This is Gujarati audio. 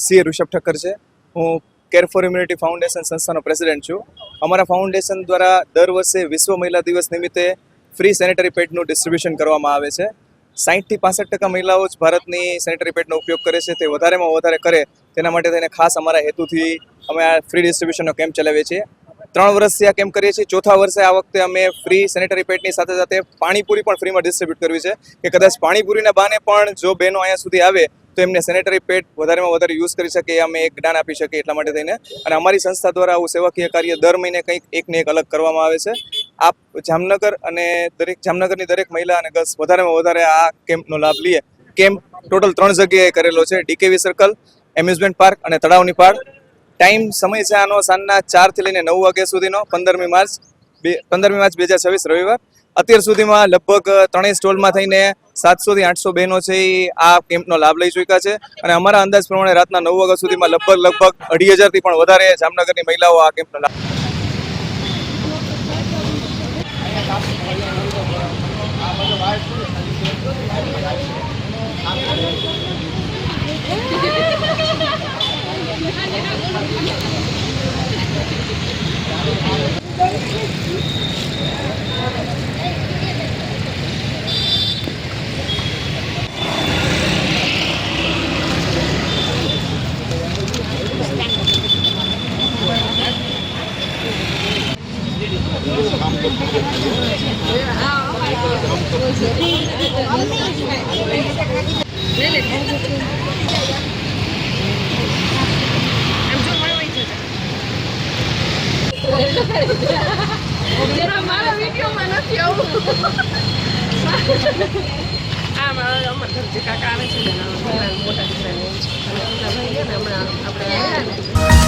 સી ઋષભ ઠક્કર છે. હું કેર ફોર હ્યુમેનિટી ફાઉન્ડેશન સંસ્થાનો પ્રેસિડેન્ટ છું. અમારા ફાઉન્ડેશન દ્વારા દર વર્ષે વિશ્વ મહિલા દિવસ નિમિત્તે ફ્રી સેનેટરી પેડનું ડિસ્ટ્રીબ્યુશન કરવામાં આવે છે. 60થી 65% મહિલાઓ જ ભારતની સેનેટરી પેડનો ઉપયોગ કરે છે. તે વધારેમાં વધારે કરે તેના માટે થઈને ખાસ અમારા હેતુથી અમે આ ફ્રી ડિસ્ટ્રીબ્યુશનનો કેમ્પ ચલાવીએ છીએ. 3 વર્ષથી આ કેમ્પ કરીએ છીએ. ચોથા વર્ષે આ વખતે અમે ફ્રી સેનેટરી પેડની સાથે સાથે પાણીપુરી પણ ફ્રીમાં ડિસ્ટ્રીબ્યુટ કરવી છે કે કદાચ પાણીપુરીના બહાને પણ જો બહેનો અહીંયા સુધી આવે તો એમને સેનેટરી પેડ વધારેમાં વધારે યુઝ કરી શકે, અમે એક જ્ઞાન આપી શકીએ એટલા માટે થઈને. અને અમારી સંસ્થા દ્વારા આવું સેવાકીય કાર્ય દર મહિને કંઈક એકને એક અલગ કરવામાં આવે છે. આપ જામનગર અને જામનગરની દરેક મહિલા અને ગર્લ્સ વધારેમાં વધારે આ કેમ્પનો લાભ લઈએ. કેમ્પ ટોટલ 3 જગ્યાએ કરેલો છે: ડીકેવી સર્કલ, એમ્યુઝમેન્ટ પાર્ક અને તળાવની પાળ. ટાઈમ સમય છે આનો સાંજના 4 થી લઈને 9 વાગ્યા સુધીનો. 15મી માર્ચ 2026 રવિવાર. અત્યાર સુધીમાં લગભગ 3 સ્ટોલમાં થઈને 700 થી 800 બહેનો છે એ આ કેમ્પનો લાભ લઈ ચૂક્યા છે. અને અમારા અંદાજ પ્રમાણે રાતના 9 વાગ્યા સુધીમાં લગભગ 2,500 થી પણ વધારે જામનગરની મહિલાઓ આ કેમ્પનો લાભ. મારા વિડીયોમાં નથી આવું. આ મારા અમર ઘરથી કાકા આવે છે ને મોટા દીકરાને હમણાં આપણે